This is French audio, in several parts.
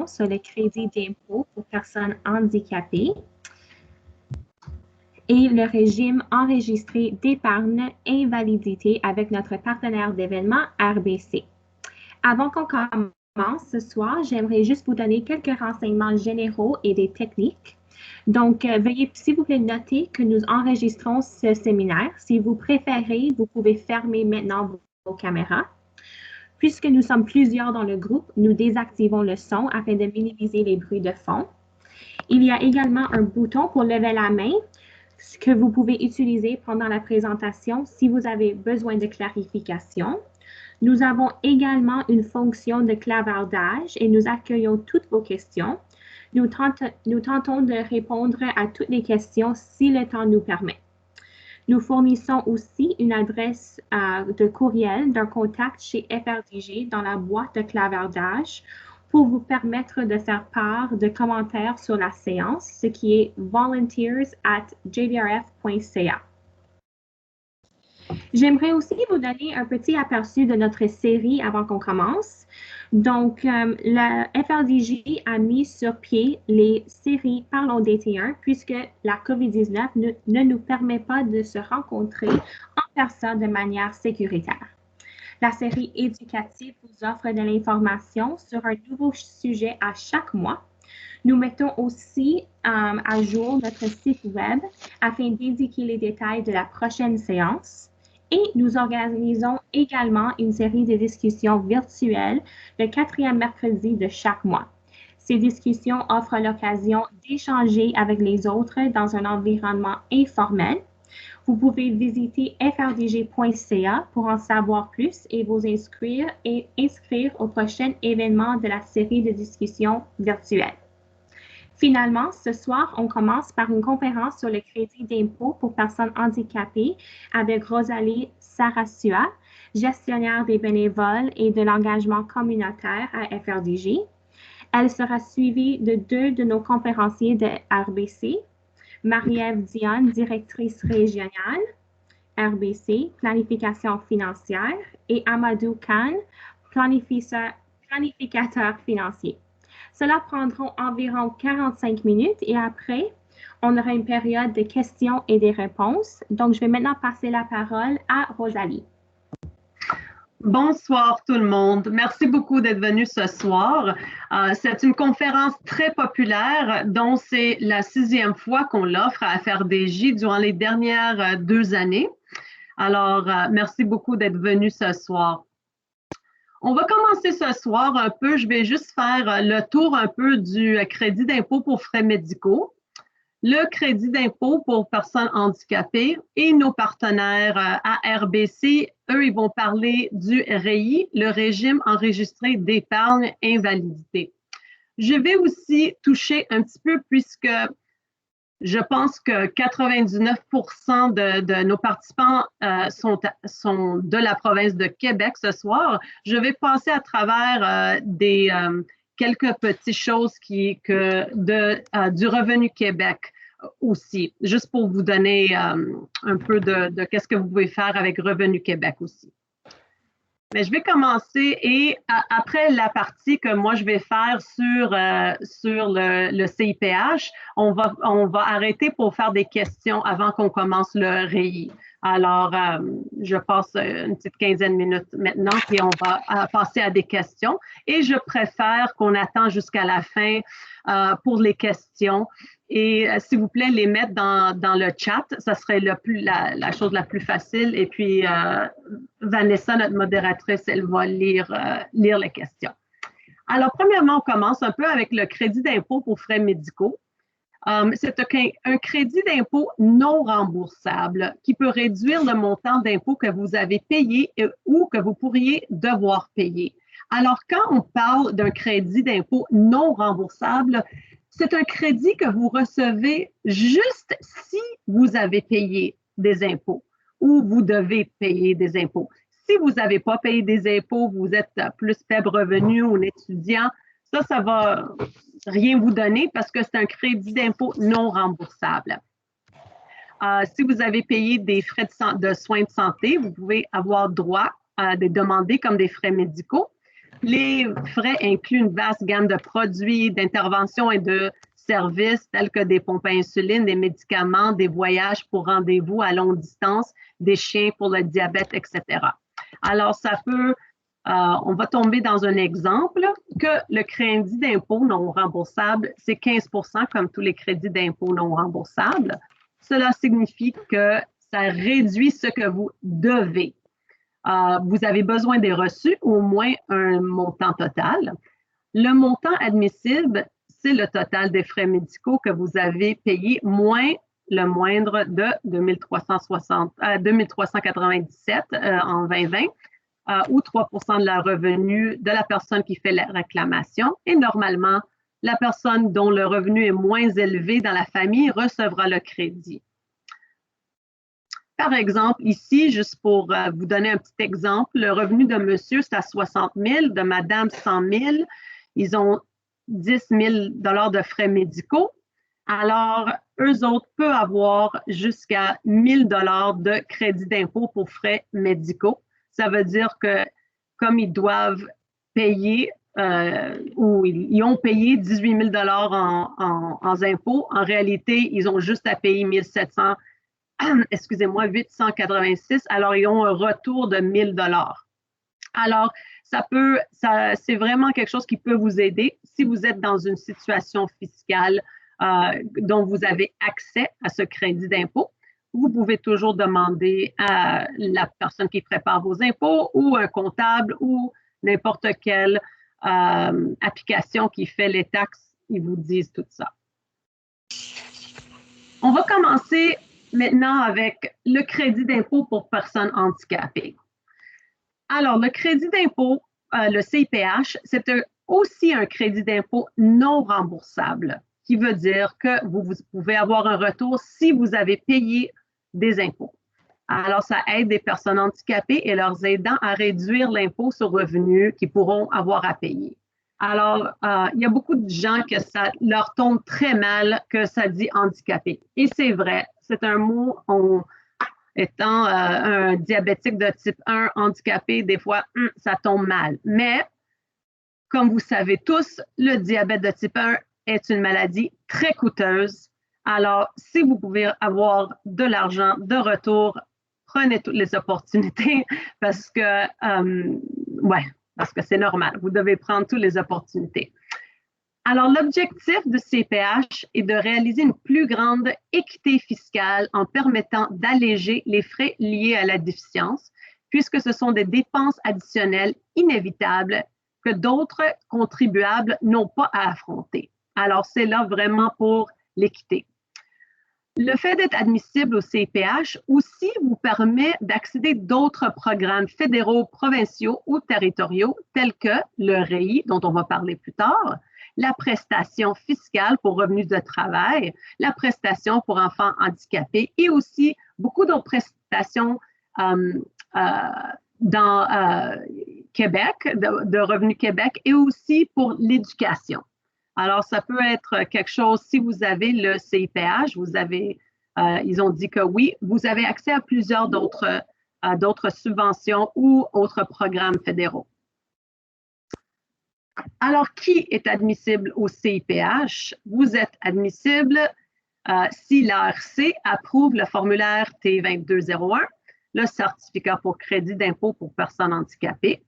sur le crédit d'impôt pour personnes handicapées et le régime enregistré d'épargne invalidité avec notre partenaire d'événements RBC. Avant qu'on commence ce soir, j'aimerais juste vous donner quelques renseignements généraux et des techniques. Donc, veuillez s'il vous plaît noter que nous enregistrons ce séminaire. Si vous préférez, vous pouvez fermer maintenant vos caméras. Puisque nous sommes plusieurs dans le groupe, nous désactivons le son afin de minimiser les bruits de fond. Il y a également un bouton pour lever la main que vous pouvez utiliser pendant la présentation si vous avez besoin de clarification. Nous avons également une fonction de clavardage et nous accueillons toutes vos questions. Nous tentons de répondre à toutes les questions si le temps nous permet. Nous fournissons aussi une adresse de courriel d'un contact chez FRDG dans la boîte de clavardage pour vous permettre de faire part de commentaires sur la séance, ce qui est volunteers@jbrf.ca. J'aimerais aussi vous donner un petit aperçu de notre série avant qu'on commence. Donc, la FRDJ a mis sur pied les séries Parlons d'été1 puisque la COVID-19 ne nous permet pas de se rencontrer en personne de manière sécuritaire. La série éducative vous offre de l'information sur un nouveau sujet à chaque mois. Nous mettons aussi à jour notre site web afin d'indiquer les détails de la prochaine séance. Et nous organisons également une série de discussions virtuelles le 4e mercredi de chaque mois. Ces discussions offrent l'occasion d'échanger avec les autres dans un environnement informel. Vous pouvez visiter frdg.ca pour en savoir plus et vous inscrire au prochain événement de la série de discussions virtuelles. Finalement, ce soir, on commence par une conférence sur le crédit d'impôt pour personnes handicapées avec Rosalie Sarasua, gestionnaire des bénévoles et de l'engagement communautaire à FRDG. Elle sera suivie de 2 de nos conférenciers de RBC, Marie-Ève Dionne, directrice régionale, RBC, planification financière, et Amadou Khan, planificateur financier. Cela prendra environ 45 minutes et après, on aura une période de questions et des réponses. Donc, je vais maintenant passer la parole à Rosalie. Bonsoir tout le monde. Merci beaucoup d'être venu ce soir. C'est une conférence très populaire dont c'est la 6e fois qu'on l'offre à FRDJ durant les dernières 2 années. Alors, merci beaucoup d'être venu ce soir. On va commencer ce soir un peu, je vais juste faire le tour un peu du crédit d'impôt pour frais médicaux, le crédit d'impôt pour personnes handicapées et nos partenaires à RBC, eux, ils vont parler du REI, le régime enregistré d'épargne invalidité. Je vais aussi toucher un petit peu puisque je pense que 99% de nos participants sont de la province de Québec ce soir. Je vais passer à travers quelques petites choses du Revenu Québec aussi, juste pour vous donner un peu de qu'est-ce que vous pouvez faire avec Revenu Québec aussi. Mais je vais commencer et après la partie que moi je vais faire sur le CIPH, on va arrêter pour faire des questions avant qu'on commence le REI. Alors, je passe une petite quinzaine de minutes maintenant, puis on va passer à des questions. Et je préfère qu'on attend jusqu'à la fin pour les questions. Et s'il vous plaît, les mettre dans le chat, ça serait la chose la plus facile. Et puis, Vanessa, notre modératrice, elle va lire les questions. Alors, premièrement, on commence un peu avec le crédit d'impôt pour frais médicaux. C'est un crédit d'impôt non remboursable qui peut réduire le montant d'impôt que vous avez payé ou que vous pourriez devoir payer. Alors, quand on parle d'un crédit d'impôt non remboursable, c'est un crédit que vous recevez juste si vous avez payé des impôts ou vous devez payer des impôts. Si vous n'avez pas payé des impôts, vous êtes plus faible revenu ou un étudiant, ça va rien vous donner parce que c'est un crédit d'impôt non remboursable. Si vous avez payé des frais de soins de santé, vous pouvez avoir droit à des demander comme des frais médicaux. Les frais incluent une vaste gamme de produits, d'interventions et de services tels que des pompes à insuline, des médicaments, des voyages pour rendez-vous à longue distance, des chiens pour le diabète, etc. Alors, on va tomber dans un exemple que le crédit d'impôt non remboursable, c'est 15% comme tous les crédits d'impôt non remboursables. Cela signifie que ça réduit ce que vous devez. Vous avez besoin des reçus, au moins un montant total. Le montant admissible, c'est le total des frais médicaux que vous avez payés, moins le moindre de 2397 en 2020, ou 3% de la revenu de la personne qui fait la réclamation. Et normalement, la personne dont le revenu est moins élevé dans la famille recevra le crédit. Par exemple, ici, juste pour vous donner un petit exemple, le revenu de monsieur, c'est à 60 000, de madame, 100 000. Ils ont 10 000 de frais médicaux. Alors, eux autres peuvent avoir jusqu'à 1 000 de crédit d'impôt pour frais médicaux. Ça veut dire que comme ils doivent payer ou ils ont payé 18 000 en impôts, en réalité, ils ont juste à payer 886, alors ils ont un retour de 1 000 $. Alors, c'est vraiment quelque chose qui peut vous aider si vous êtes dans une situation fiscale dont vous avez accès à ce crédit d'impôt. Vous pouvez toujours demander à la personne qui prépare vos impôts ou un comptable ou n'importe quelle application qui fait les taxes, ils vous disent tout ça. On va commencer maintenant avec le crédit d'impôt pour personnes handicapées. Alors, le crédit d'impôt, le CIPH, c'est aussi un crédit d'impôt non remboursable, qui veut dire que vous pouvez avoir un retour si vous avez payé des impôts. Alors, ça aide des personnes handicapées et leurs aidants à réduire l'impôt sur revenu qu'ils pourront avoir à payer. Alors, il y a beaucoup de gens que ça leur tombe très mal que ça dit handicapé. Et c'est vrai, c'est un mot, étant un diabétique de type 1 handicapé, des fois, ça tombe mal. Mais, comme vous savez tous, le diabète de type 1 est une maladie très coûteuse. Alors, si vous pouvez avoir de l'argent de retour, prenez toutes les opportunités parce que, parce que c'est normal. Vous devez prendre toutes les opportunités. Alors, l'objectif du CPH est de réaliser une plus grande équité fiscale en permettant d'alléger les frais liés à la déficience, puisque ce sont des dépenses additionnelles inévitables que d'autres contribuables n'ont pas à affronter. Alors, c'est là vraiment pour l'équité. Le fait d'être admissible au CPH aussi vous permet d'accéder à d'autres programmes fédéraux, provinciaux ou territoriaux tels que le REI, dont on va parler plus tard, la prestation fiscale pour revenus de travail, la prestation pour enfants handicapés et aussi beaucoup d'autres prestations dans Québec, de Revenu Québec et aussi pour l'éducation. Alors, ça peut être quelque chose, si vous avez le CIPH, ils ont dit que oui, vous avez accès à plusieurs d'autres subventions ou autres programmes fédéraux. Alors, qui est admissible au CIPH? Vous êtes admissible si l'ARC approuve le formulaire T2201, le certificat pour crédit d'impôt pour personnes handicapées.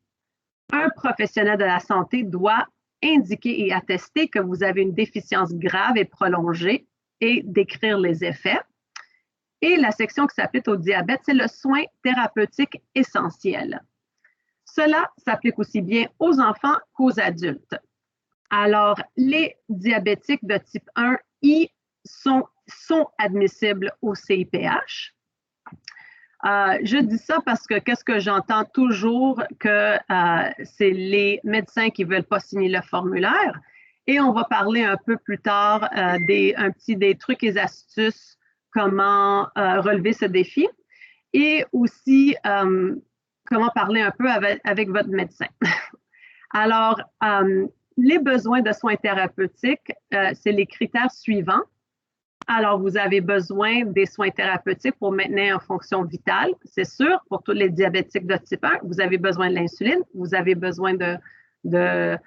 Un professionnel de la santé doit indiquer et attester que vous avez une déficience grave et prolongée et décrire les effets. Et la section qui s'applique au diabète, c'est le soin thérapeutique essentiel. Cela s'applique aussi bien aux enfants qu'aux adultes. Alors, les diabétiques de type 1I sont admissibles au CIPH. Je dis ça parce que qu'est-ce que j'entends toujours que c'est les médecins qui ne veulent pas signer le formulaire. Et on va parler un peu plus tard des trucs et astuces, comment relever ce défi. Et aussi, comment parler un peu avec votre médecin. Alors, les besoins de soins thérapeutiques, c'est les critères suivants. Alors, vous avez besoin des soins thérapeutiques pour maintenir en fonction vitale, c'est sûr, pour tous les diabétiques de type 1. Vous avez besoin de l'insuline, vous avez besoin de de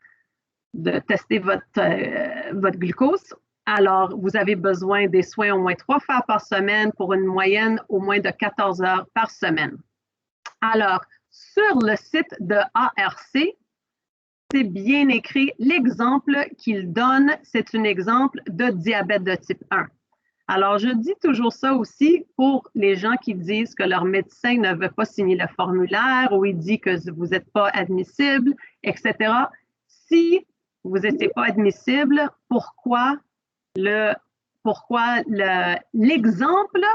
tester votre glucose. Alors, vous avez besoin des soins au moins 3 fois par semaine pour une moyenne au moins de 14 heures par semaine. Alors, sur le site de ARC, c'est bien écrit. L'exemple qu'il donne, c'est un exemple de diabète de type 1. Alors, je dis toujours ça aussi pour les gens qui disent que leur médecin ne veut pas signer le formulaire ou il dit que vous n'êtes pas admissible, etc. Si vous n'étiez pas admissible, pourquoi l'exemple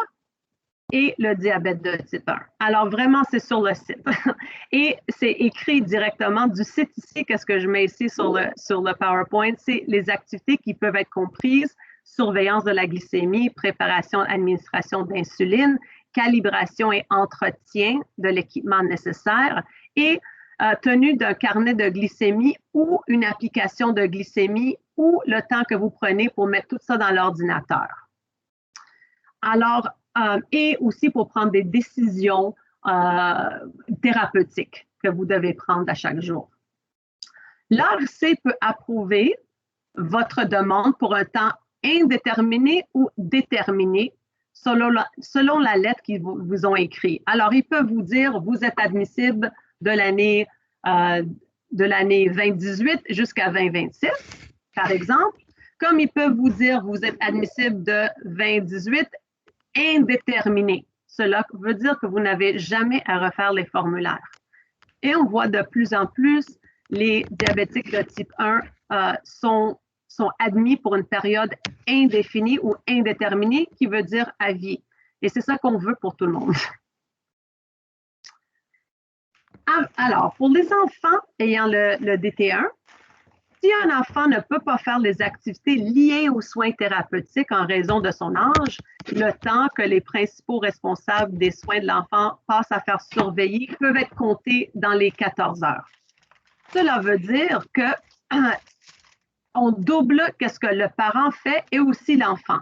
est le diabète de type 1? Alors, vraiment, c'est sur le site. Et c'est écrit directement du site ici. Qu'est-ce que je mets ici sur le PowerPoint? C'est les activités qui peuvent être comprises: surveillance de la glycémie, préparation, administration d'insuline, calibration et entretien de l'équipement nécessaire et tenue d'un carnet de glycémie ou une application de glycémie ou le temps que vous prenez pour mettre tout ça dans l'ordinateur. Alors, et aussi pour prendre des décisions thérapeutiques que vous devez prendre à chaque jour. L'ARC peut approuver votre demande pour un temps indéterminé ou déterminé selon la lettre qu'ils vous ont écrite. Alors, ils peuvent vous dire, vous êtes admissible de l'année 2018 jusqu'à 2026, par exemple, comme ils peuvent vous dire, vous êtes admissible de 2018 indéterminé. Cela veut dire que vous n'avez jamais à refaire les formulaires. Et on voit de plus en plus les diabétiques de type 1 sont admis pour une période indéfinie ou indéterminée, qui veut dire à vie. Et c'est ça qu'on veut pour tout le monde. Alors, pour les enfants ayant le DT1, si un enfant ne peut pas faire les activités liées aux soins thérapeutiques en raison de son âge, le temps que les principaux responsables des soins de l'enfant passent à faire surveiller peuvent être comptés dans les 14 heures. Cela veut dire que on double ce que le parent fait et aussi l'enfant.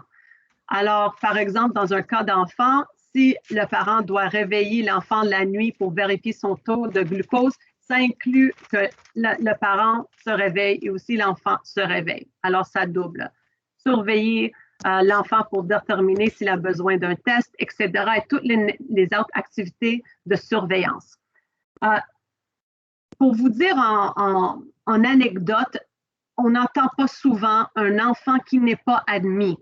Alors, par exemple, dans un cas d'enfant, si le parent doit réveiller l'enfant la nuit pour vérifier son taux de glucose, ça inclut que le parent se réveille et aussi l'enfant se réveille. Alors, ça double. Surveiller l'enfant pour déterminer s'il a besoin d'un test, etc. et toutes les autres activités de surveillance. Pour vous dire en anecdote, on n'entend pas souvent un enfant qui n'est pas admis.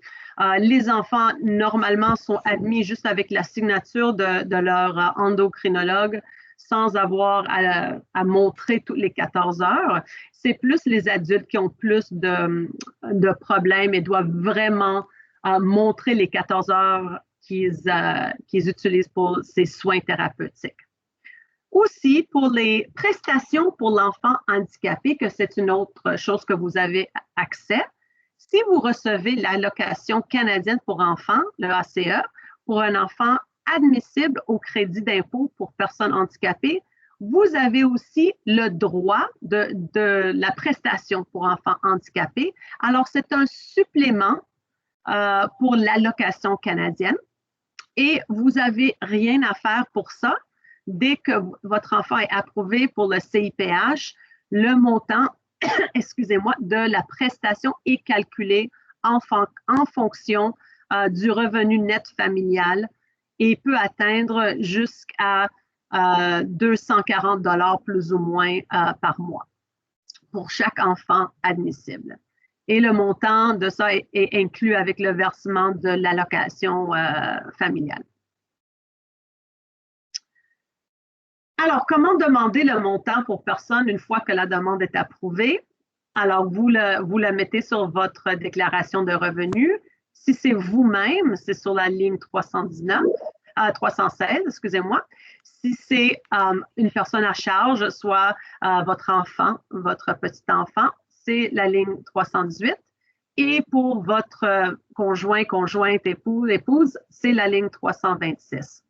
Les enfants, normalement, sont admis juste avec la signature de leur endocrinologue sans avoir à montrer toutes les 14 heures. C'est plus les adultes qui ont plus de problèmes et doivent vraiment montrer les 14 heures qu'ils utilisent pour ces soins thérapeutiques. Aussi, pour les prestations pour l'enfant handicapé, que c'est une autre chose que vous avez accès, si vous recevez l'allocation canadienne pour enfants, le ACE, pour un enfant admissible au crédit d'impôt pour personnes handicapées, vous avez aussi le droit de la prestation pour enfants handicapés. Alors, c'est un supplément pour l'allocation canadienne et vous n'avez rien à faire pour ça. Dès que votre enfant est approuvé pour le CIPH, le montant, excusez-moi, de la prestation est calculé en fonction du revenu net familial et peut atteindre jusqu'à 240 $ plus ou moins par mois pour chaque enfant admissible. Et le montant de ça est inclus avec le versement de l'allocation familiale. Alors, comment demander le montant pour personne une fois que la demande est approuvée? Alors, vous le mettez sur votre déclaration de revenus. Si c'est vous-même, c'est sur la ligne 316, excusez-moi. Si c'est une personne à charge, soit votre enfant, votre petit enfant, c'est la ligne 318. Et pour votre conjoint, conjointe, épouse, c'est la ligne 326.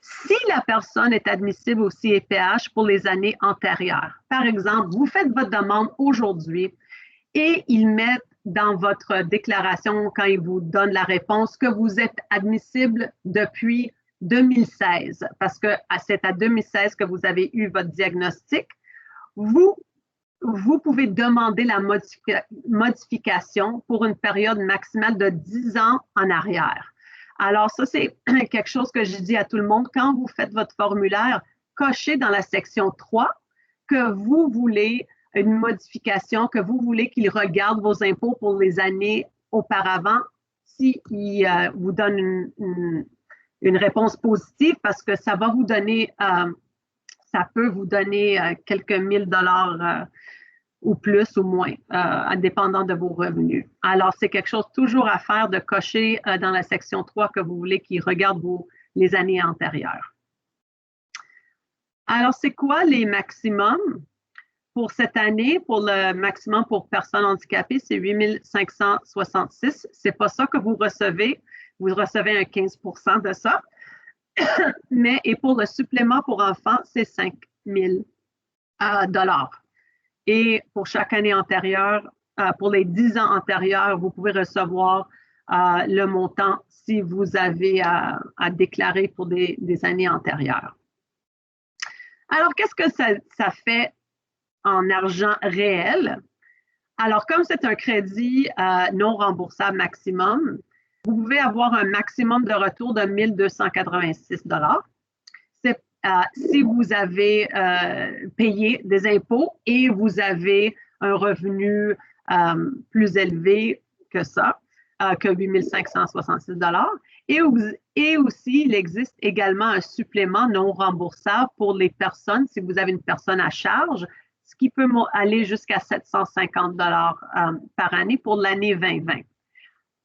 Si la personne est admissible au CIPH pour les années antérieures, par exemple, vous faites votre demande aujourd'hui et ils mettent dans votre déclaration, quand ils vous donnent la réponse, que vous êtes admissible depuis 2016, parce que c'est à 2016 que vous avez eu votre diagnostic, vous, vous pouvez demander la modification pour une période maximale de 10 ans en arrière. Alors, ça, c'est quelque chose que je dis à tout le monde. Quand vous faites votre formulaire, cochez dans la section 3 que vous voulez une modification, que vous voulez qu'il regarde vos impôts pour les années auparavant, s'il vous donne une réponse positive, parce que ça va vous donner, ça peut vous donner quelques $1000 ou plus ou moins, dépendant de vos revenus. Alors, c'est quelque chose toujours à faire de cocher dans la section 3 que vous voulez qu'il regarde les années antérieures. Alors, c'est quoi les maximums? Pour cette année, pour le maximum pour personnes handicapées, c'est 8 566. Ce n'est pas ça que vous recevez. Vous recevez un 15 % de ça. Et pour le supplément pour enfants, c'est 5 000 $. Et pour chaque année antérieure, pour les 10 ans antérieurs, vous pouvez recevoir le montant si vous avez à déclarer pour des années antérieures. Alors, qu'est-ce que ça fait en argent réel? Alors, comme c'est un crédit non remboursable maximum, vous pouvez avoir un maximum de retour de 1 286 $. Si vous avez payé des impôts et vous avez un revenu plus élevé que ça, que 8 566 $. Et aussi, il existe également un supplément non remboursable pour les personnes, si vous avez une personne à charge, ce qui peut aller jusqu'à 750 $ par année pour l'année 2020.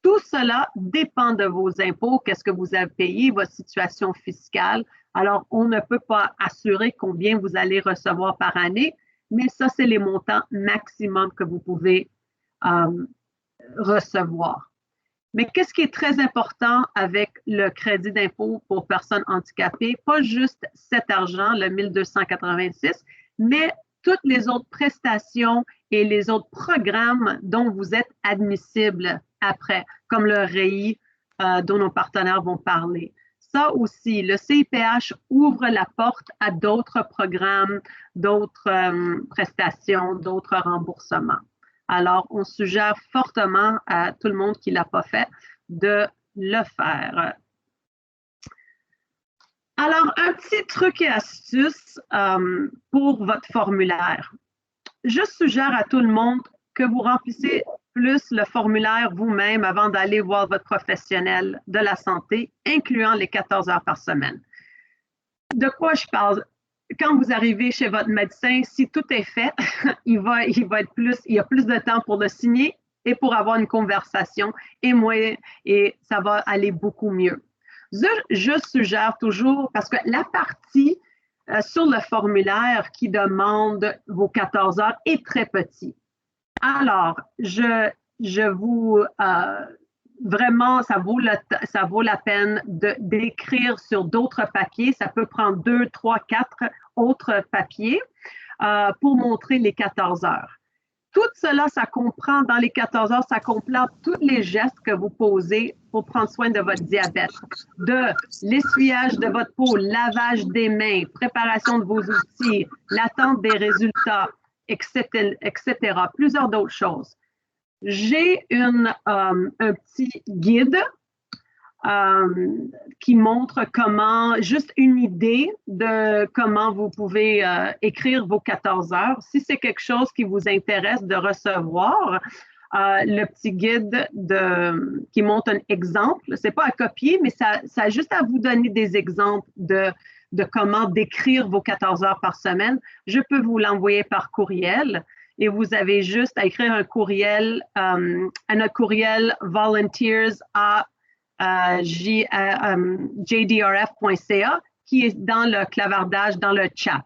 Tout cela dépend de vos impôts, qu'est-ce que vous avez payé, votre situation fiscale. Alors, on ne peut pas assurer combien vous allez recevoir par année, mais ça, c'est les montants maximum que vous pouvez recevoir. Mais qu'est-ce qui est très important avec le crédit d'impôt pour personnes handicapées? Pas juste cet argent, le 1 286, mais toutes les autres prestations et les autres programmes dont vous êtes admissible après, comme le REI dont nos partenaires vont parler. Ça aussi, le CIPH ouvre la porte à d'autres programmes, d'autres prestations, d'autres remboursements. Alors, on suggère fortement à tout le monde qui ne l'a pas fait de le faire. Alors, un petit truc et astuce pour votre formulaire. Je suggère à tout le monde que vous remplissez plus le formulaire vous-même avant d'aller voir votre professionnel de la santé, incluant les 14 heures par semaine. De quoi je parle? Quand vous arrivez chez votre médecin, si tout est fait, il y a plus de temps pour le signer et pour avoir une conversation et ça va aller beaucoup mieux. Je suggère toujours, parce que la partie sur le formulaire qui demande vos 14 heures est très petite. Alors, je vous vraiment, ça vaut la peine d'écrire sur d'autres papiers. Ça peut prendre 2, 3, 4 autres papiers pour montrer les 14 heures. Tout cela, ça comprend, dans les 14 heures, ça comprend tous les gestes que vous posez pour prendre soin de votre diabète, de l'essuyage de votre peau, lavage des mains, préparation de vos outils, l'attente des résultats, etc., plusieurs d'autres choses. J'ai un petit guide qui montre comment, juste une idée de comment vous pouvez écrire vos 14 heures. Si c'est quelque chose qui vous intéresse de recevoir, le petit guide qui montre un exemple, c'est pas à copier, mais ça a juste à vous donner des exemples de comment décrire vos 14 heures par semaine. Je peux vous l'envoyer par courriel. Et vous avez juste à écrire un courriel à notre courriel volunteers@jdrf.ca qui est dans le clavardage, dans le chat.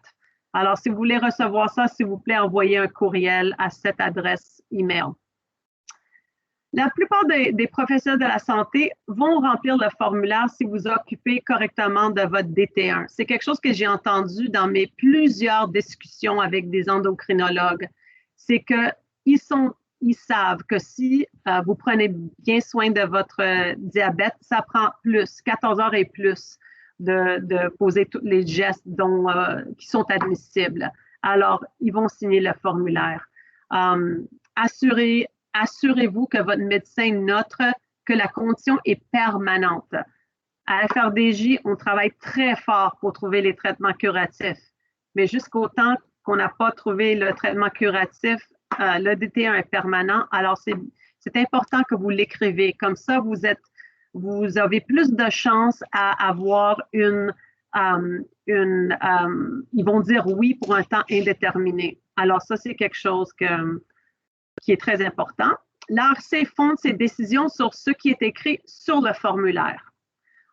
Alors, si vous voulez recevoir ça, s'il vous plaît, envoyez un courriel à cette adresse email. La plupart des professionnels de la santé vont remplir le formulaire si vous occupez correctement de votre DT1. C'est quelque chose que j'ai entendu dans mes plusieurs discussions avec des endocrinologues. C'est qu'ils savent que si vous prenez bien soin de votre diabète, ça prend plus, 14 heures et plus de poser tous les gestes qui sont admissibles. Alors, ils vont signer le formulaire. Assurez-vous que votre médecin note que la condition est permanente. À FRDJ, on travaille très fort pour trouver les traitements curatifs, mais jusqu'au temps qu'on n'a pas trouvé le traitement curatif, le DT1 est permanent. Alors, c'est important que vous l'écrivez. Comme ça, vous avez plus de chances à avoir ils vont dire oui pour un temps indéterminé. Alors, ça, c'est quelque chose qui est très important. L'ARC fonde ses décisions sur ce qui est écrit sur le formulaire.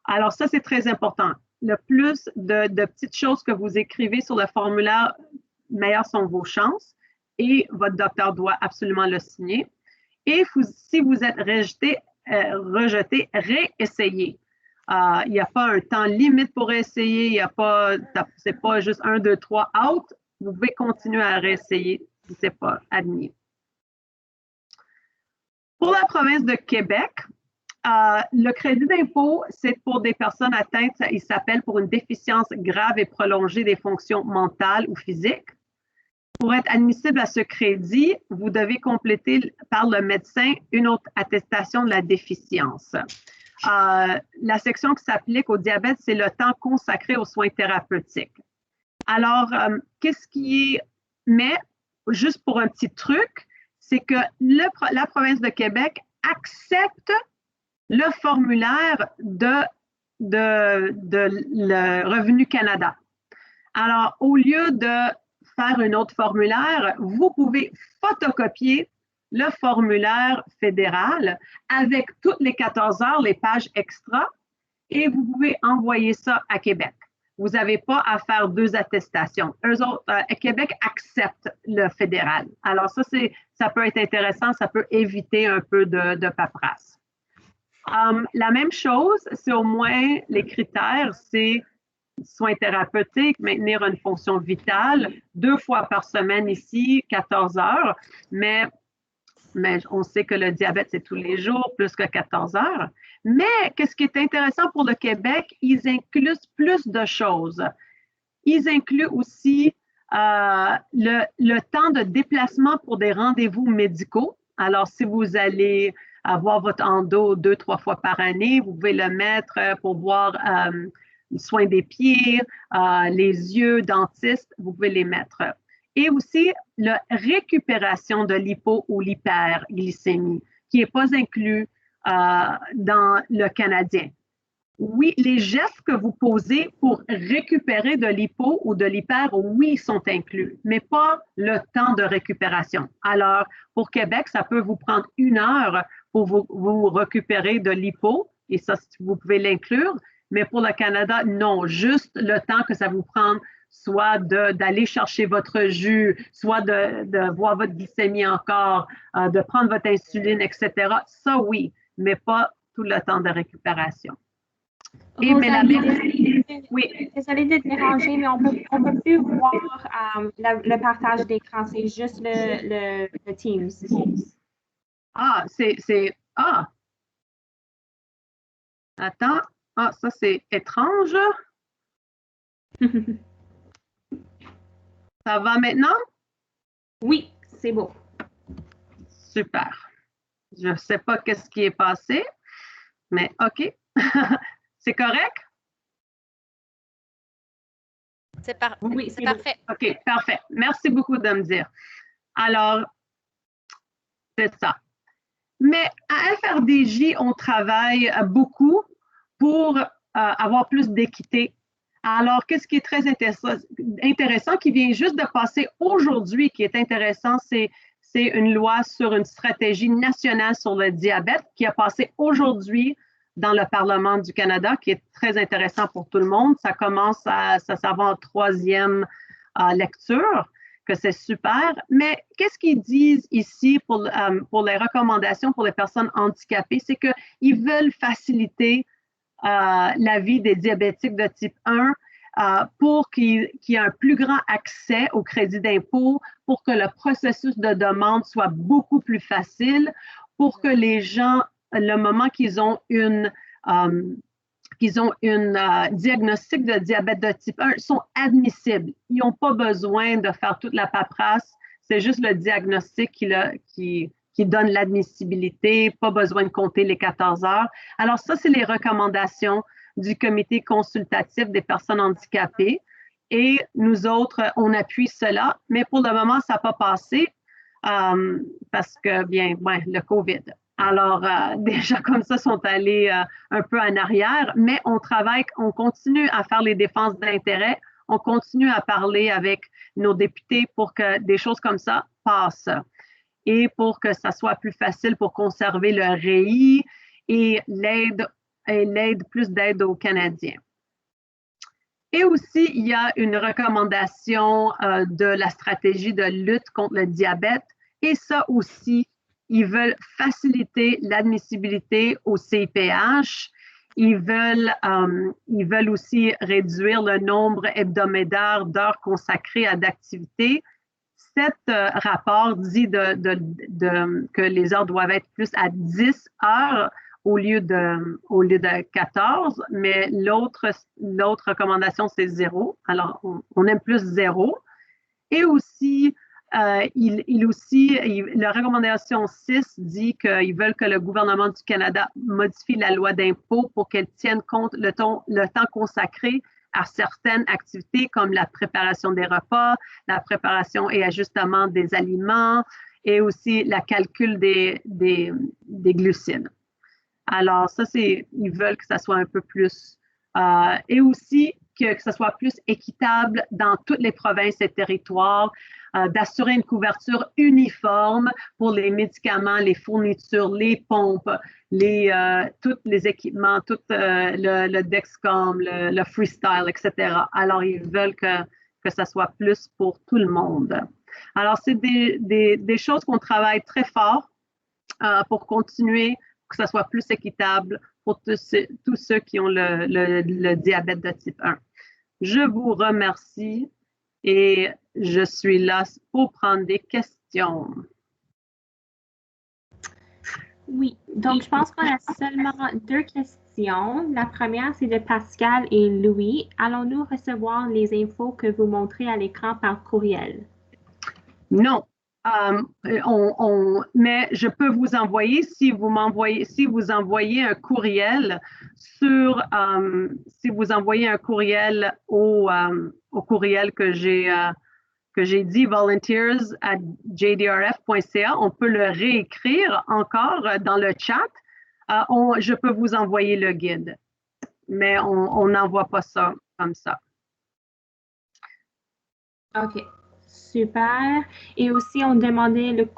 Alors, ça, c'est très important. Le plus de petites choses que vous écrivez sur le formulaire, meilleures sont vos chances et votre docteur doit absolument le signer. Et si vous êtes rejeté, réessayez. Il n'y a pas un temps limite pour réessayer, c'est pas juste 1, 2, 3, out. Vous pouvez continuer à réessayer si ce n'est pas admis. Pour la province de Québec, le crédit d'impôt, c'est pour des personnes atteintes, il s'appelle pour une déficience grave et prolongée des fonctions mentales ou physiques. Pour être admissible à ce crédit, vous devez compléter par le médecin une autre attestation de la déficience. La section qui s'applique au diabète, c'est le temps consacré aux soins thérapeutiques. Alors, qu'est-ce qui est... Mais, juste pour un petit truc, c'est que la province de Québec accepte le formulaire de le Revenu Canada. Alors, au lieu de faire un autre formulaire, vous pouvez photocopier le formulaire fédéral avec toutes les 14 heures, les pages extra, et vous pouvez envoyer ça à Québec. Vous n'avez pas à faire 2 attestations. Eux autres, Québec accepte le fédéral. Alors ça peut être intéressant, ça peut éviter un peu de paperasse. La même chose, c'est au moins les critères, c'est soins thérapeutiques, maintenir une fonction vitale, 2 fois par semaine ici, 14 heures, mais on sait que le diabète, c'est tous les jours, plus que 14 heures. Mais qu'est-ce qui est intéressant pour le Québec, ils incluent plus de choses. Ils incluent aussi le temps de déplacement pour des rendez-vous médicaux. Alors, si vous allez avoir votre endo 2, 3 fois par année, vous pouvez le mettre pour voir soins des pieds, les yeux, dentiste, vous pouvez les mettre. Et aussi la récupération de l'hypo ou l'hyperglycémie, qui n'est pas inclus dans le canadien. Oui, les gestes que vous posez pour récupérer de l'hypo ou de l'hyper, oui, sont inclus, mais pas le temps de récupération. Alors, pour Québec, ça peut vous prendre 1 heure pour vous récupérer de l'hypo, et ça, vous pouvez l'inclure, mais pour le Canada, non, juste le temps que ça vous prend, soit d'aller chercher votre jus, soit de voir votre glycémie encore, de prendre votre insuline, etc. Ça, oui, mais pas tout le temps de récupération. Et oui. Désolée de te déranger, mais on peut plus voir le partage d'écran, c'est juste le Teams. Ah, attends, ça c'est étrange. Ça va maintenant? Oui, c'est beau. Super. Je ne sais pas qu'est-ce qui est passé, mais OK. C'est correct? Oui, c'est parfait. OK, parfait. Merci beaucoup de me dire. Alors, c'est ça. Mais à FRDJ, on travaille beaucoup pour avoir plus d'équité. Alors, qu'est-ce qui est très intéressant, qui vient juste de passer aujourd'hui, qui est intéressant, c'est une loi sur une stratégie nationale sur le diabète qui a passé aujourd'hui dans le Parlement du Canada, qui est très intéressant pour tout le monde. Ça va en 3e lecture, que c'est super. Mais qu'est-ce qu'ils disent ici pour les recommandations pour les personnes handicapées? C'est qu'ils veulent faciliter la vie des diabétiques de type 1 pour qu'il y ait un plus grand accès au crédit d'impôt, pour que le processus de demande soit beaucoup plus facile, pour que les gens, le moment qu'ils ont une qu'ils ont un diagnostic de diabète de type 1 sont admissibles. Ils n'ont pas besoin de faire toute la paperasse. C'est juste le diagnostic qui donne l'admissibilité, pas besoin de compter les 14 heures. Alors ça, c'est les recommandations du comité consultatif des personnes handicapées. Et nous autres, on appuie cela, mais pour le moment, ça n'a pas passé parce que, le COVID. Alors, déjà comme ça, sont allés un peu en arrière, mais on travaille, on continue à faire les défenses d'intérêt, on continue à parler avec nos députés pour que des choses comme ça passent et pour que ça soit plus facile pour conserver le REI et plus d'aide aux Canadiens. Et aussi, il y a une recommandation de la stratégie de lutte contre le diabète et ça aussi, ils veulent faciliter l'admissibilité au CIPH. Ils veulent aussi réduire le nombre hebdomadaire d'heures consacrées à d'activités. Cet rapport dit que les heures doivent être plus à 10 heures au lieu de 14, mais l'autre recommandation, c'est 0. Alors, on aime plus 0. Et aussi, la recommandation 6 dit qu'ils veulent que le gouvernement du Canada modifie la loi d'impôt pour qu'elle tienne compte le temps consacré à certaines activités comme la préparation des repas, la préparation et ajustement des aliments et aussi la calcul des glucides. Alors, ça, ils veulent que ça soit un peu plus et aussi que ça soit plus équitable dans toutes les provinces et territoires, d'assurer une couverture uniforme pour les médicaments, les fournitures, les pompes, tous les équipements, tout le Dexcom, le Freestyle, etc. Alors, ils veulent que ça soit plus pour tout le monde. Alors, c'est des choses qu'on travaille très fort pour continuer que ça soit plus équitable pour tous ceux qui ont le diabète de type 1. Je vous remercie et je suis là pour prendre des questions. Oui, donc je pense qu'on a seulement 2 questions. La première, c'est de Pascal et Louis. Allons-nous recevoir les infos que vous montrez à l'écran par courriel? Non. Mais je peux vous envoyer, si vous envoyez un courriel si vous envoyez un courriel au courriel que j'ai dit, volunteers@jdrf.ca, on peut le réécrire encore dans le chat. Je peux vous envoyer le guide, mais on n'envoie pas ça comme ça. OK. Super. Et aussi, on demandait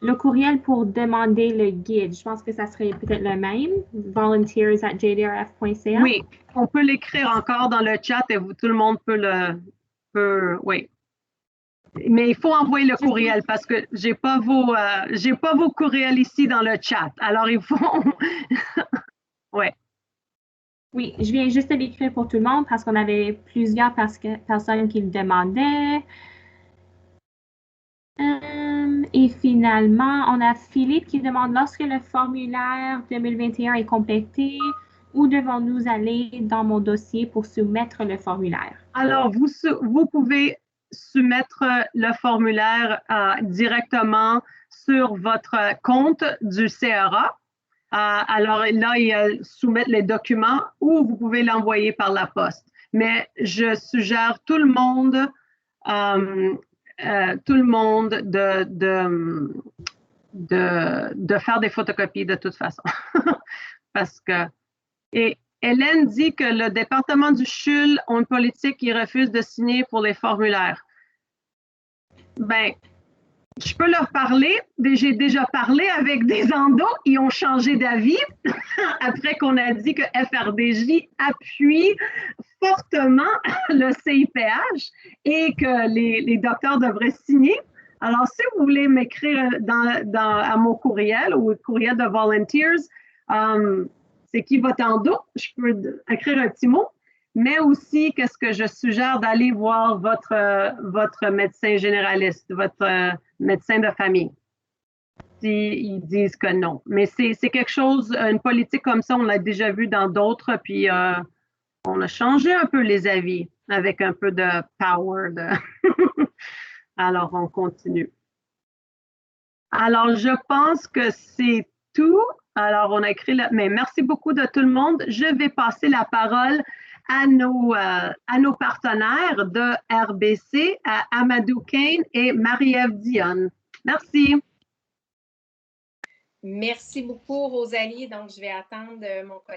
le courriel pour demander le guide. Je pense que ça serait peut-être le même, volunteers@jdrf.ca. Oui, on peut l'écrire encore dans le chat et tout le monde oui. Mais il faut envoyer le courriel parce que j'ai pas vos courriels ici dans le chat. Alors, il faut... ouais. Oui, je viens juste de l'écrire pour tout le monde parce qu'on avait plusieurs personnes qui le demandaient. Et finalement, on a Philippe qui demande lorsque le formulaire 2021 est complété, où devons-nous aller dans mon dossier pour soumettre le formulaire? Alors, vous pouvez soumettre le formulaire directement sur votre compte du CRA. Alors là, il soumettre les documents ou vous pouvez l'envoyer par la poste. Mais je suggère tout le monde de faire des photocopies de toute façon. Parce que, et Hélène dit que le département du CHUL a une politique qui refuse de signer pour les formulaires. Ben, je peux leur parler. J'ai déjà parlé avec des endos. Ils ont changé d'avis après qu'on a dit que FRDJ appuie fortement le CIPH et que les docteurs devraient signer. Alors, si vous voulez m'écrire à mon courriel ou au courriel de Volunteers, c'est qui votre endo? Je peux écrire un petit mot. Mais aussi, qu'est-ce que je suggère d'aller voir votre médecin généraliste, votre médecin de famille. ils disent que non. Mais c'est quelque chose, une politique comme ça, on l'a déjà vu dans d'autres, puis on a changé un peu les avis avec un peu de power. Alors, on continue. Alors, je pense que c'est tout. Alors, on a écrit là, mais merci beaucoup de tout le monde. Je vais passer la parole à nos partenaires de RBC, à Amadou Kane et Marie-Ève Dionne. Merci. Merci beaucoup, Rosalie. Donc, je vais attendre mon collègue.